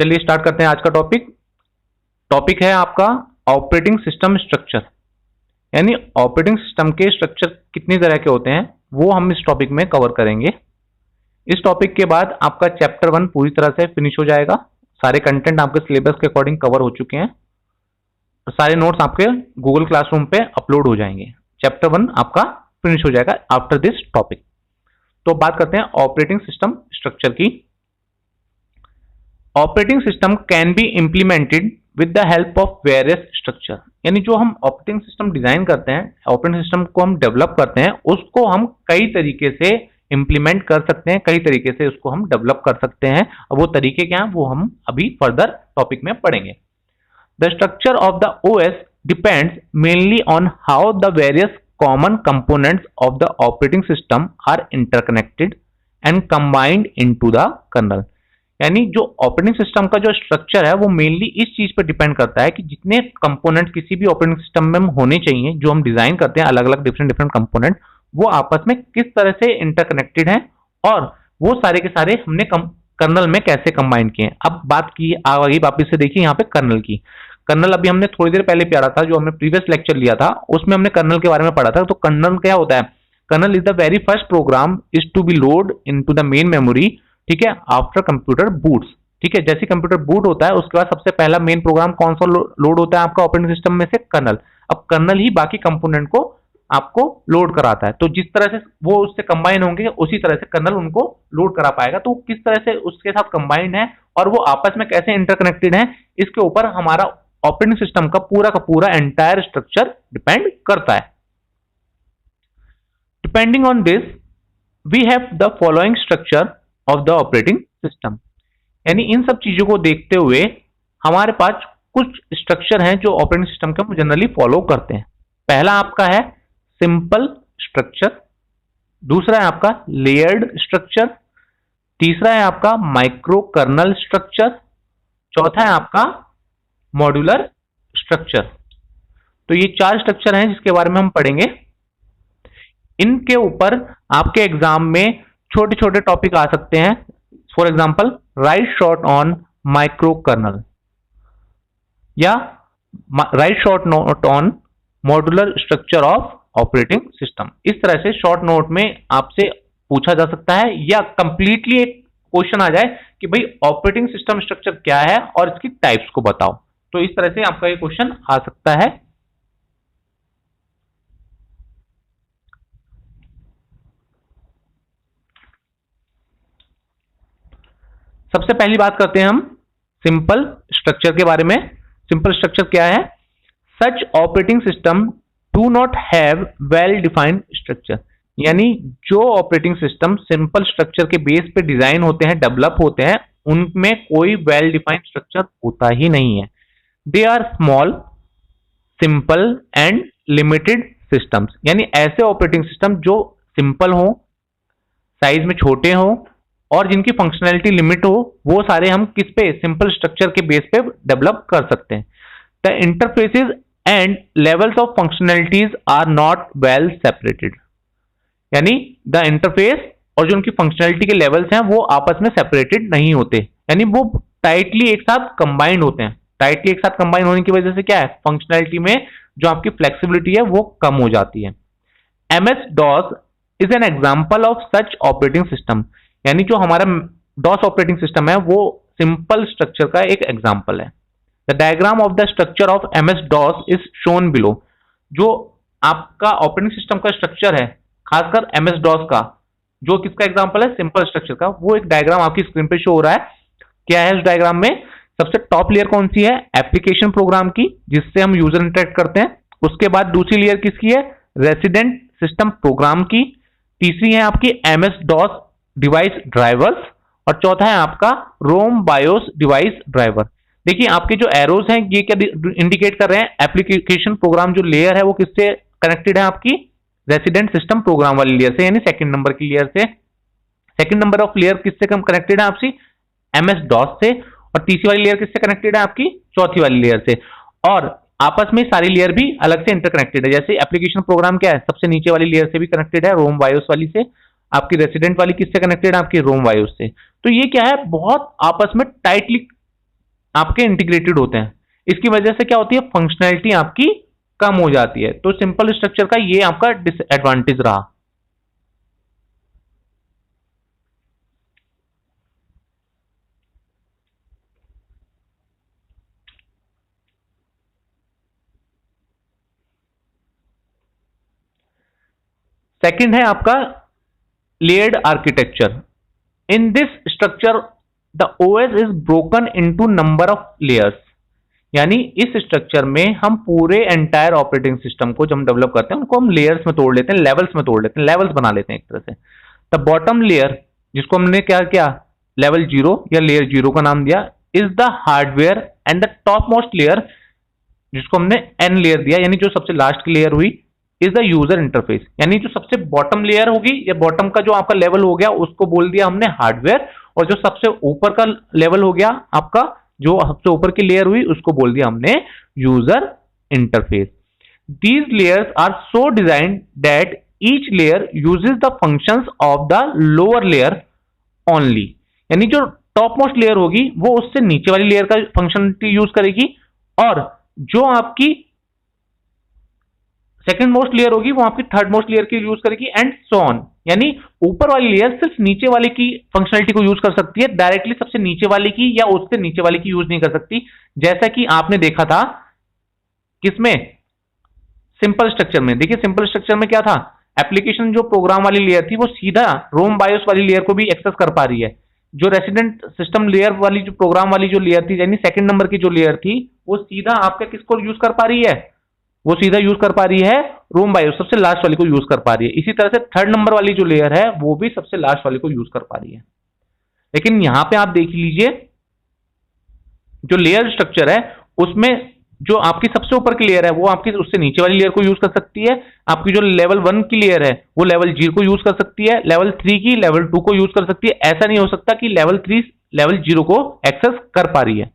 चलिए स्टार्ट करते हैं आज का टॉपिक है आपका ऑपरेटिंग सिस्टम स्ट्रक्चर। यानी ऑपरेटिंग सिस्टम के स्ट्रक्चर कितनी तरह के होते हैं वो हम इस टॉपिक में कवर करेंगे। इस टॉपिक के बाद आपका चैप्टर 1 पूरी तरह से फिनिश हो जाएगा। सारे कंटेंट आपके सिलेबस के अकॉर्डिंग कवर हो चुके हैं और सारे नोट्स आपके गूगल क्लासरूम पे अपलोड हो जाएंगे। चैप्टर 1 आपका फिनिश हो जाएगा आफ्टर दिस टॉपिक। तो बात करते हैं ऑपरेटिंग सिस्टम स्ट्रक्चर की। Operating system can be implemented with the help of various structure. यानी जो हम ऑपरेटिंग सिस्टम डिजाइन करते हैं, ऑपरेटिंग सिस्टम को हम डेवलप करते हैं, उसको हम कई तरीके से इंप्लीमेंट कर सकते हैं, कई तरीके से उसको हम डेवलप कर सकते हैं। और वो तरीके क्या हैं वो हम अभी फर्दर टॉपिक में पढ़ेंगे। The structure of the OS depends mainly on how the various common components of the operating system are interconnected and combined into the kernel। यानी जो ऑपरेटिंग सिस्टम का जो स्ट्रक्चर है वो मेनली इस चीज पर डिपेंड करता है कि जितने कंपोनेंट किसी भी ऑपरेटिंग सिस्टम में होने चाहिए, जो हम डिजाइन करते हैं अलग अलग डिफरेंट कंपोनेंट, वो आपस में किस तरह से इंटरकनेक्टेड हैं और वो सारे के सारे हमने कर्नल में कैसे कंबाइन किए हैं। अब बात की आगे वापिस से देखिए यहाँ पे कर्नल की। कर्नल अभी हमने थोड़ी देर पहले पढ़ा था, जो हमने प्रीवियस लेक्चर लिया था उसमें हमने कर्नल के बारे में पढ़ा था। तो कर्नल क्या होता है? Kernel is the very first program is to be load into the main memory, ठीक है, आफ्टर कंप्यूटर बूट्स। ठीक है, जैसे कंप्यूटर बूट होता है उसके बाद सबसे पहला मेन प्रोग्राम कौन सा लोड होता है आपका ऑपरेटिंग सिस्टम में से? कर्नल। अब कर्नल ही बाकी कंपोनेंट को आपको लोड कराता है। तो जिस तरह से वो उससे कंबाइन होंगे उसी तरह से कर्नल उनको लोड करा पाएगा। तो किस तरह से उसके साथ कंबाइंड है और वो आपस में कैसे इंटरकनेक्टेड है, इसके ऊपर हमारा ऑपरेटिंग सिस्टम का पूरा एंटायर स्ट्रक्चर डिपेंड करता है। Depending on this we have the following structure of the operating system. यानी इन सब चीजों को देखते हुए हमारे पास कुछ स्ट्रक्चर हैं जो ऑपरेटिंग सिस्टम का हम जनरली फॉलो करते हैं। पहला आपका है सिंपल स्ट्रक्चर, दूसरा है आपका लेयर्ड स्ट्रक्चर, तीसरा है आपका माइक्रो कर्नल स्ट्रक्चर, चौथा है आपका मॉड्यूलर स्ट्रक्चर। तो ये 4 स्ट्रक्चर हैं जिसके बारे में हम पढ़ेंगे। इनके ऊपर आपके एग्जाम में छोटे छोटे टॉपिक आ सकते हैं। For example write short on micro kernel या write short note on modular structure of operating system. इस तरह से शॉर्ट नोट में आपसे पूछा जा सकता है या कंप्लीटली एक क्वेश्चन आ जाए कि भाई ऑपरेटिंग सिस्टम स्ट्रक्चर क्या है और इसकी टाइप्स को बताओ। तो इस तरह से आपका ये क्वेश्चन आ सकता है। सबसे पहली बात करते हैं हम सिंपल स्ट्रक्चर के बारे में। सिंपल स्ट्रक्चर क्या है? Such operating system do not have well defined structure. यानी जो ऑपरेटिंग सिस्टम सिंपल स्ट्रक्चर के बेस पे डिजाइन होते हैं, डेवलप होते हैं, उनमें कोई वेल डिफाइंड स्ट्रक्चर होता ही नहीं है। They are small, simple and limited systems. यानी ऐसे ऑपरेटिंग सिस्टम जो सिंपल हो, साइज में छोटे हो और जिनकी फंक्शनैलिटी लिमिट हो, वो सारे हम किस पे? सिंपल स्ट्रक्चर के बेस पे डेवलप कर सकते हैं। The interfaces and levels of functionalities are not well separated. यानी द इंटरफेस और जो उनकी फंक्शनैलिटी के लेवल्स हैं वो आपस में सेपरेटेड नहीं होते, यानी वो टाइटली एक साथ कंबाइंड होते हैं। टाइटली एक साथ कंबाइन होने की वजह से क्या है? फंक्शनैलिटी में जो आपकी फ्लेक्सिबिलिटी है वो कम हो जाती है। MS DOS is an example of such operating system. यानी जो हमारा DOS ऑपरेटिंग सिस्टम है वो सिंपल स्ट्रक्चर का एक एग्जांपल है। The diagram of the structure of MS DOS is shown below. जो आपका ऑपरेटिंग सिस्टम का स्ट्रक्चर है, खासकर MS DOS का, जो किसका एग्जांपल है? सिंपल स्ट्रक्चर का, वो एक डायग्राम आपकी स्क्रीन पे शो हो रहा है। क्या है उस डायग्राम में? सबसे टॉप लेयर कौन सी है? एप्लीकेशन प्रोग्राम की, जिससे हम यूजर इंटरेक्ट करते हैं। उसके बाद दूसरी लेयर किसकी है? रेसिडेंट सिस्टम प्रोग्राम की। तीसरी है आपकी MS DOS डिवाइस ड्राइवर्स और चौथा है आपका रोम बायोस डिवाइस ड्राइवर। देखिए आपके जो एरोज हैं ये क्या इंडिकेट कर रहे हैं? एप्लीकेशन प्रोग्राम जो लेयर है वो किससे कनेक्टेड है? आपकी रेसिडेंट सिस्टम प्रोग्राम वाली लेयर से, यानी सेकंड नंबर की लेयर से। सेकंड नंबर ऑफ लेयर किससे कनेक्टेड है? आपसी MS DOS से। और तीसरी वाली लेयर किससे कनेक्टेड है? आपकी चौथी वाली लेयर से। और आपस में सारी लेयर भी अलग से इंटरकनेक्टेड है। जैसे एप्लीकेशन प्रोग्राम क्या है? सबसे नीचे वाली लेयर से भी कनेक्टेड है, रोम बायोस वाली से। आपकी रेसिडेंट वाली किससे कनेक्टेड है? आपकी रोम बायोस से। तो ये क्या है? बहुत आपस में टाइटली आपके इंटीग्रेटेड होते हैं। इसकी वजह से क्या होती है, फंक्शनैलिटी आपकी कम हो जाती है। तो सिंपल स्ट्रक्चर का ये आपका डिसएडवांटेज रहा। सेकंड है आपका layered architecture. In this structure the OS is broken into number of layers. यानी इस स्ट्रक्चर में हम पूरे एंटायर ऑपरेटिंग सिस्टम को जब हम डेवलप करते हैं उनको हम लेयर्स में तोड़ लेते हैं, लेवल्स में तोड़ लेते हैं, लेवल्स बना लेते हैं एक तरह से। द बॉटम लेयर, जिसको हमने क्या किया, लेवल 0 या लेयर 0 का नाम दिया, is the hardware, and the top most layer, जिसको हमने एन लेयर दिया, यानी जो सबसे लास्ट की लेयर हुई, इज द यूजर इंटरफेस। यानी जो सबसे बॉटम लेयर होगी या बॉटम का जो आपका लेवल हो गया उसको बोल दिया हमने हार्डवेयर, और जो सबसे ऊपर का लेवल हो गया आपका, जो सबसे ऊपर की लेयर हुई, उसको बोल दिया हमने user interface. These layers are so designed that each layer uses the functions of the lower layer only. यानी जो टॉप मोस्ट लेयर होगी वो उससे नीचे वाली लेयर का फंक्शनलिटी यूज करेगी, और जो आपकी सेकंड मोस्ट लेयर होगी वो आपकी थर्ड मोस्ट लेयर की यूज करेगी, एंड सो ऑन। यानी ऊपर वाली लेयर सिर्फ नीचे वाले की फंक्शनलिटी को यूज कर सकती है, डायरेक्टली सबसे नीचे वाले की या उससे नीचे वाले की यूज नहीं कर सकती। जैसा कि आपने देखा था किसमें, सिंपल स्ट्रक्चर में। देखिए सिंपल स्ट्रक्चर में क्या था, एप्लीकेशन जो प्रोग्राम वाली लेयर थी वो सीधा रोम बायोस वाली लेयर को भी एक्सेस कर पा रही है। जो रेसिडेंट सिस्टम लेयर वाली जो प्रोग्राम वाली जो लेयर थी, यानी सेकंड नंबर की जो लेयर थी, वो सीधा आपका किसको यूज कर पा रही है, वो सीधा यूज कर पा रही है रोम बायोस, सबसे लास्ट वाली को यूज कर पा रही है। इसी तरह से थर्ड नंबर वाली जो लेयर है वो भी सबसे लास्ट वाली को यूज कर पा रही है। लेकिन यहां पे आप देख लीजिए जो लेयर स्ट्रक्चर है उसमें जो आपकी सबसे ऊपर की लेयर है वो आपकी उससे नीचे वाली लेयर को यूज कर सकती है। आपकी जो लेवल 1 की लेयर है वो लेवल 0 को यूज कर सकती है, लेवल 3 की लेवल 2 को यूज कर सकती है। ऐसा नहीं हो सकता कि लेवल 3 लेवल 0 को एक्सेस कर पा रही है।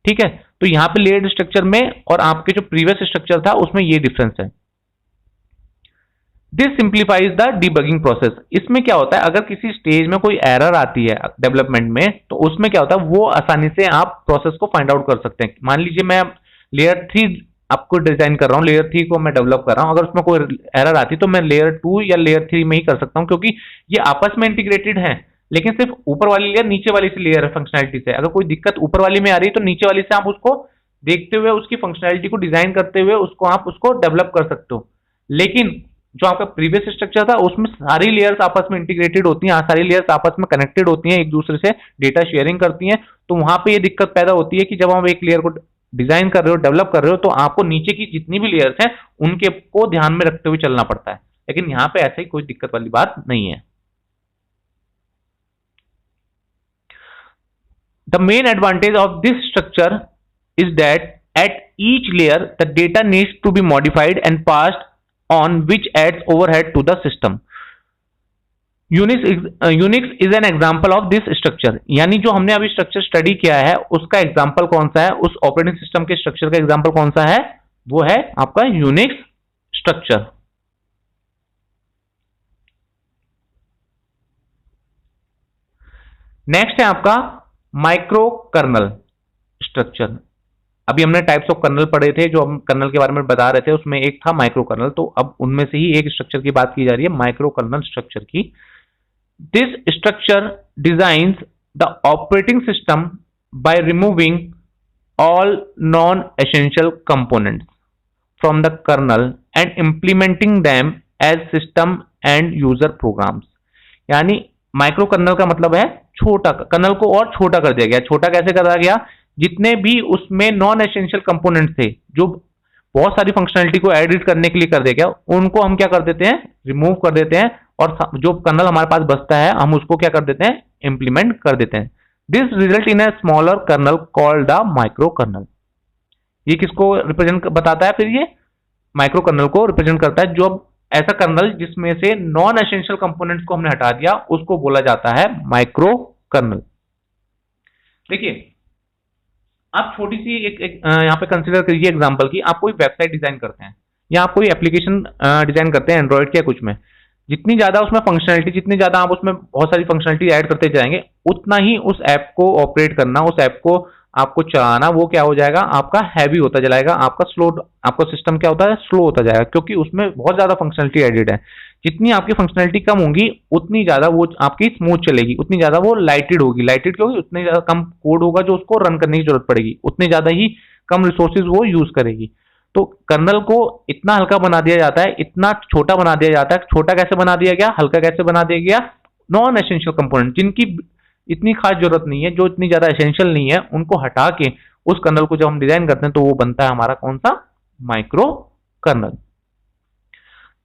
ठीक है, तो यहां पे लेयर्ड स्ट्रक्चर में और आपके जो प्रीवियस स्ट्रक्चर था उसमें ये डिफरेंस है। This simplifies the debugging process. इसमें क्या होता है, अगर किसी स्टेज में कोई एरर आती है डेवलपमेंट में, तो उसमें क्या होता है वो आसानी से आप प्रोसेस को फाइंड आउट कर सकते हैं। मान लीजिए मैं लेयर 3 आपको डिजाइन कर रहा हूं, लेयर 3 को मैं डेवलप कर रहा हूं, अगर उसमें कोई एरर आती है तो मैं लेयर 2 या लेयर 3 में ही कर सकता हूं, क्योंकि ये आपस में इंटीग्रेटेड है। लेकिन सिर्फ ऊपर वाली लेयर नीचे वाली से लेयर फंक्शनैलिटी से, अगर कोई दिक्कत ऊपर वाली में आ रही है तो नीचे वाली से आप उसको देखते हुए उसकी फंक्शनैलिटी को डिजाइन करते हुए उसको आप उसको डेवलप कर सकते हो। लेकिन जो आपका प्रीवियस स्ट्रक्चर था उसमें सारी लेयर्स आपस में इंटीग्रेटेड होती हैं, सारी लेयर्स आपस में कनेक्टेड होती हैं, एक दूसरे से डेटा शेयरिंग करती हैं। तो वहां पे ये दिक्कत पैदा होती है कि जब आप एक लेयर को डिजाइन कर रहे हो, डेवलप कर रहे हो, तो आपको नीचे की जितनी भी लेयर्स हैं उनके को ध्यान में रखते हुए चलना पड़ता है। लेकिन यहां पे ऐसे ही कोई दिक्कत वाली बात नहीं है। The main advantage of this structure is that at each layer the data needs to be modified and passed on, which adds overhead to the system. Unix is an example of this structure. यानी जो हमने अभी structure study किया है उसका example कौन सा है, उस ऑपरेटिंग सिस्टम के स्ट्रक्चर का एग्जांपल कौन सा है, वो है आपका यूनिक्स स्ट्रक्चर। नेक्स्ट है आपका माइक्रो कर्नल स्ट्रक्चर। अभी हमने टाइप्स ऑफ कर्नल पढ़े थे, जो हम कर्नल के बारे में बता रहे थे, उसमें एक था माइक्रो कर्नल। तो अब उनमें से ही एक स्ट्रक्चर की बात की जा रही है, माइक्रो कर्नल स्ट्रक्चर की। This structure designs the operating system by removing all non essential components from the kernel and implementing them as system and user programs. यानी माइक्रो कर्नल का मतलब है छोटा, कर्नल को और छोटा कर दिया गया। छोटा कैसे करा गया, जितने भी उसमें नॉन एसेंशियल कंपोनेंट थे जो बहुत सारी फंक्शनलिटी को एडिट करने के लिए कर दिया गया, उनको हम क्या कर देते हैं, रिमूव कर देते हैं, और जो कर्नल हमारे पास बचता है हम उसको क्या कर देते हैं, इंप्लीमेंट कर देते हैं। This result in a smaller kernel called the micro kernel. ये किसको रिप्रेजेंट बताता है, फिर ये माइक्रो कर्नल को रिप्रेजेंट करता है। जो ऐसा कर्नल जिसमें से नॉन एसेंशियल कंपोनेंट्स को हमने हटा दिया उसको बोला जाता है माइक्रो कर्नल। देखिए आप छोटी सी एक यहाँ पे कंसीडर करिए एग्जांपल की, आप कोई वेबसाइट डिजाइन करते हैं या आप कोई एप्लीकेशन डिजाइन करते हैं एंड्रॉइड के कुछ में, जितनी ज्यादा उसमें फंक्शनलिटी, जितनी ज्यादा आप उसमें बहुत सारी फंक्शनलिटी ऐड करते जाएंगे, उतना ही उस ऐप को ऑपरेट करना, उस ऐप को आपको चलाना वो क्या हो जाएगा, आपका हैवी होता जाएगा, आपका सिस्टम क्या होता है, स्लो होता जाएगा, क्योंकि उसमें बहुत ज्यादा फंक्शनलिटी एडेड है। जितनी आपकी फंक्शनलिटी कम होगी उतनी ज्यादा वो आपकी स्मूथ चलेगी, उतनी ज्यादा वो लाइटेड होगी। लाइटेड क्योंकि उतनी ज्यादा कम कोड होगा जो उसको रन करने की जरूरत पड़ेगी, उतनी ज्यादा ही कम रिसोर्सेज वो यूज करेगी। तो कर्नल को इतना हल्का बना दिया जाता है, इतना छोटा बना दिया जाता है। छोटा कैसे बना दिया गया, हल्का कैसे बना दिया गया, नॉन एसेंशियल कंपोनेंट जिनकी इतनी खास जरूरत नहीं है, जो इतनी ज्यादा एसेंशियल नहीं है, उनको हटा के उस कर्नल को जब हम डिजाइन करते हैं तो वो बनता है हमारा कौन सा, micro kernel.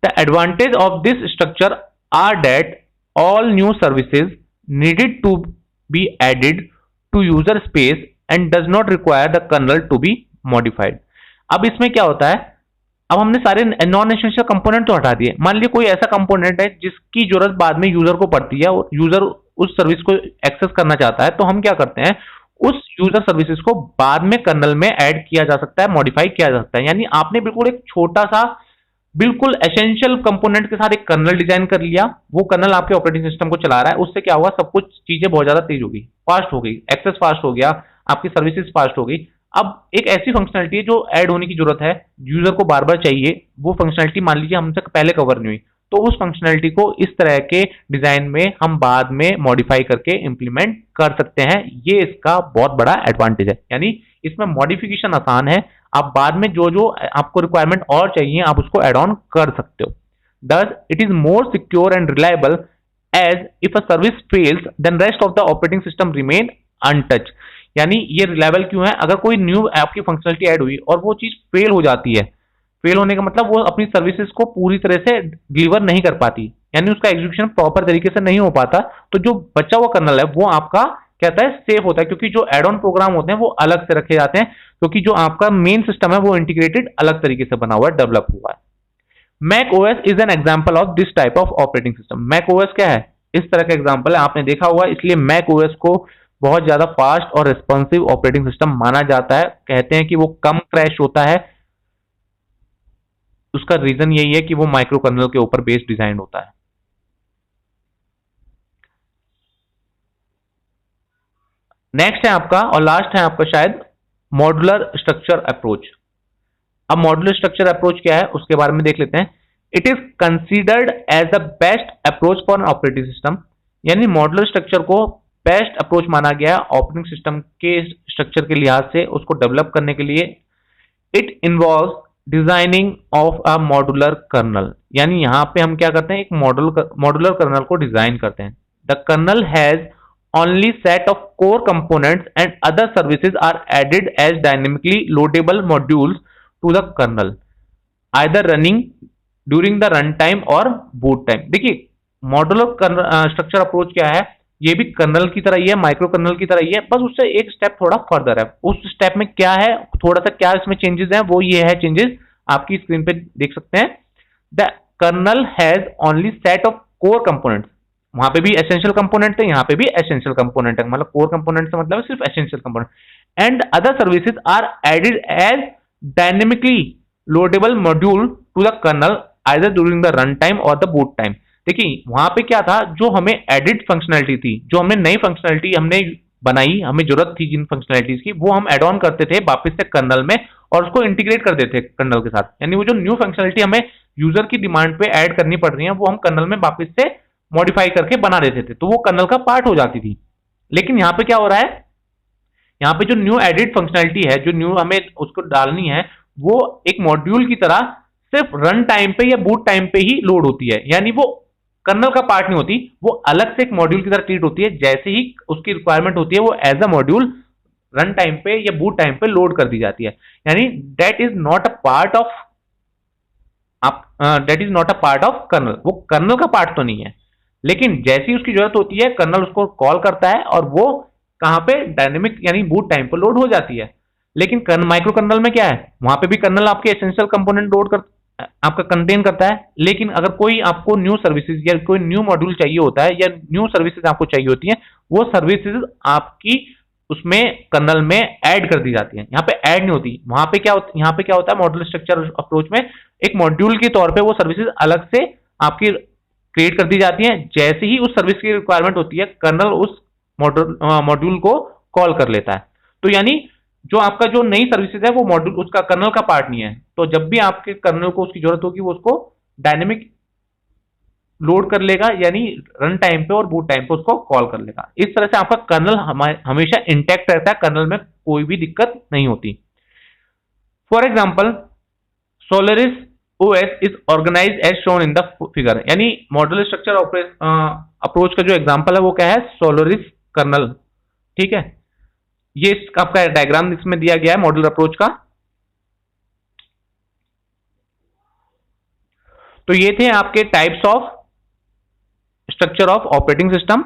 The advantage of this structure are that all new services needed to be added to user space and does not require the kernel to be modified। अब इसमें क्या होता है, अब हमने सारे नॉन एसेंशियल कंपोनेंट तो हटा दिए। मान लीजिए कोई ऐसा कंपोनेंट है जिसकी जरूरत बाद में यूजर को पड़ती है और यूजर उस सर्विस को एक्सेस करना चाहता है, तो हम क्या करते हैं, उस यूजर सर्विसेज को बाद में कर्नल में ऐड किया जा सकता है, मॉडिफाई किया जा सकता है। यानी आपने बिल्कुल एक छोटा सा बिल्कुल एसेंशियल कंपोनेंट के साथ एक कर्नल डिजाइन कर लिया, वो कर्नल आपके ऑपरेटिंग सिस्टम को चला रहा है। उससे क्या होगा, सब कुछ चीजें बहुत ज्यादा तेज होगी, फास्ट हो गई, एक्सेस फास्ट हो गया, आपकी सर्विसेज फास्ट हो गई। अब एक ऐसी फंक्शनलिटी है जो ऐड होने की जरूरत है, यूजर को बार बार चाहिए, वो फंक्शनलिटी मान लीजिए हमसे पहले कवर नहीं हुई, तो उस फंक्शनलिटी को इस तरह के डिजाइन में हम बाद में मॉडिफाई करके इंप्लीमेंट कर सकते हैं। ये इसका बहुत बड़ा एडवांटेज है, यानी इसमें मॉडिफिकेशन आसान है। आप बाद में जो जो आपको रिक्वायरमेंट और चाहिए आप उसको एड ऑन कर सकते हो। Thus, it is more secure and reliable as if a service fails, then rest of the operating system remain untouched। यानी ये रिलायबल क्यों है, अगर कोई न्यू आपकी फंक्शनलिटी ऐड हुई और वो चीज फेल हो जाती है, फेल होने का मतलब वो अपनी सर्विसेज को पूरी तरह से डिलीवर नहीं कर पाती, यानी उसका एग्जीक्यूशन प्रॉपर तरीके से नहीं हो पाता, तो जो बचा हुआ कर्नल है वो आपका कहता है सेफ होता है, क्योंकि जो एड ऑन प्रोग्राम होते हैं वो अलग से रखे जाते हैं, क्योंकि जो आपका मेन सिस्टम है वो इंटीग्रेटेड अलग तरीके से बना हुआ है, डेवलप हुआ है। Mac OS is an example of this type of operating system. Mac OS क्या है, इस तरह का एग्जाम्पल है, आपने देखा होगा, इसलिए मैक ओएस को बहुत ज्यादा फास्ट और रिस्पॉन्सिव ऑपरेटिंग सिस्टम माना जाता है। कहते हैं कि वो कम क्रैश होता है, उसका रीजन यही है कि वो माइक्रो कर्नल के ऊपर बेस्ड डिजाइन होता है। नेक्स्ट है आपका और लास्ट है आपका शायद मॉड्यूलर स्ट्रक्चर अप्रोच। अब मॉड्यूलर स्ट्रक्चर अप्रोच क्या है उसके बारे में देख लेते हैं। It is considered as the best approach for an operating system, यानी मॉड्यूलर स्ट्रक्चर को बेस्ट अप्रोच माना गया ऑपरेटिंग सिस्टम के स्ट्रक्चर के लिहाज से, उसको डेवलप करने के लिए। It involves designing of a modular kernel, यानी यहां पे हम क्या करते हैं, एक मॉड्यूलर कर्नल को डिजाइन करते हैं। The kernel has only set of core components and other services are added as dynamically loadable modules to the kernel, either running during the runtime or boot time। देखिए modular structure approach क्या है, ये भी colonel की तरह ही है, micro colonel की तरह ही है, बस उससे एक स्टेप थोड़ा फर्दर है। उस स्टेप में क्या है, थोड़ा सा क्या इसमें चेंजेस हैं, वो ये है चेंजेस आपकी स्क्रीन पे देख सकते हैं। The kernel has only set of core components, वहां पे भी एसेंशियल कंपोनेंट थे, यहाँ पे भी एसेंशियल कंपोनेंट है, मतलब कोर कंपोनेंट से मतलब सिर्फ essential component. And other services are added as dynamically loadable module to the kernel either during the run time और द बूट टाइम। देखिए वहां पे क्या था, जो हमें एडिड फंक्शनलिटी थी, जो हमने नई फंक्शनलिटी हमने बनाई, हमें जरूरत थी जिन फंक्शनलिटीज की, वो हम एड ऑन करते थे वापस से कर्नल में और उसको इंटीग्रेट कर देते कर्नल के साथ। यानी वो जो न्यू फंक्शनलिटी हमें यूजर की डिमांड पे ऐड करनी पड़ रही है, वो हम कर्नल में वापस से मॉडिफाई करके बना देते थे, तो वो कर्नल का पार्ट हो जाती थी। लेकिन यहाँ पे क्या हो रहा है, यहाँ पे जो न्यू एडिड फंक्शनलिटी है, जो न्यू हमें उसको डालनी है, वो एक मॉड्यूल की तरह सिर्फ रन टाइम पे या बूट टाइम पे ही लोड होती है, यानी वो कर्नल का पार्ट नहीं होती, वो अलग से एक मॉड्यूल की तरह ट्रीट होती है। जैसे ही उसकी रिक्वायरमेंट होती है वो as a module run time पे या बूट टाइम पे लोड कर दी जाती है। यानी that is not a part of kernel, वो कर्नल का पार्ट तो नहीं है, लेकिन जैसी उसकी जरूरत होती है कर्नल उसको कॉल करता है और वो कहां पे, डायनेमिक यानी बूट टाइम पर लोड हो जाती है। लेकिन माइक्रो कर्नल में क्या है, वहां पे भी कर्नल आपके एसेंशियल कंपोनेंट लोड कर आपका कंटेन करता है, लेकिन अगर कोई आपको न्यू सर्विसेज या कोई न्यू मॉड्यूल चाहिए होता है या न्यू सर्विसेज आपको चाहिए होती है, वो सर्विसेज आपकी उसमें कर्नल में ऐड कर दी जाती है, यहाँ पे ऐड नहीं होती। वहां पे क्या होता है मॉड्यूलर स्ट्रक्चर अप्रोच में, एक मॉड्यूल के तौर पे वो सर्विसेज अलग से आपकी क्रिएट कर दी जाती है। जैसे ही उस सर्विस की रिक्वायरमेंट होती है कर्नल उस मॉड्यूल को कॉल कर लेता है। तो यानी जो आपका जो नई सर्विसेज है वो मॉड्यूल उसका कर्नल का पार्ट नहीं है, तो जब भी आपके कर्नल को उसकी जरूरत होगी वो उसको डायनेमिक लोड कर लेगा, यानी रन टाइम पे और बूट टाइम पे उसको कॉल कर लेगा। इस तरह से आपका कर्नल हमेशा इंटैक्ट रहता है, कर्नल में कोई भी दिक्कत नहीं होती। For example Solaris OS is organise as shown in the figure, यानी मॉड्यूलर स्ट्रक्चर अप्रोच का जो एग्जांपल है वो क्या है, सोलरिस कर्नल। ठीक है, ये आपका डायग्राम इसमें दिया गया है मॉड्यूलर अप्रोच का। तो ये थे आपके types of structure of operating system.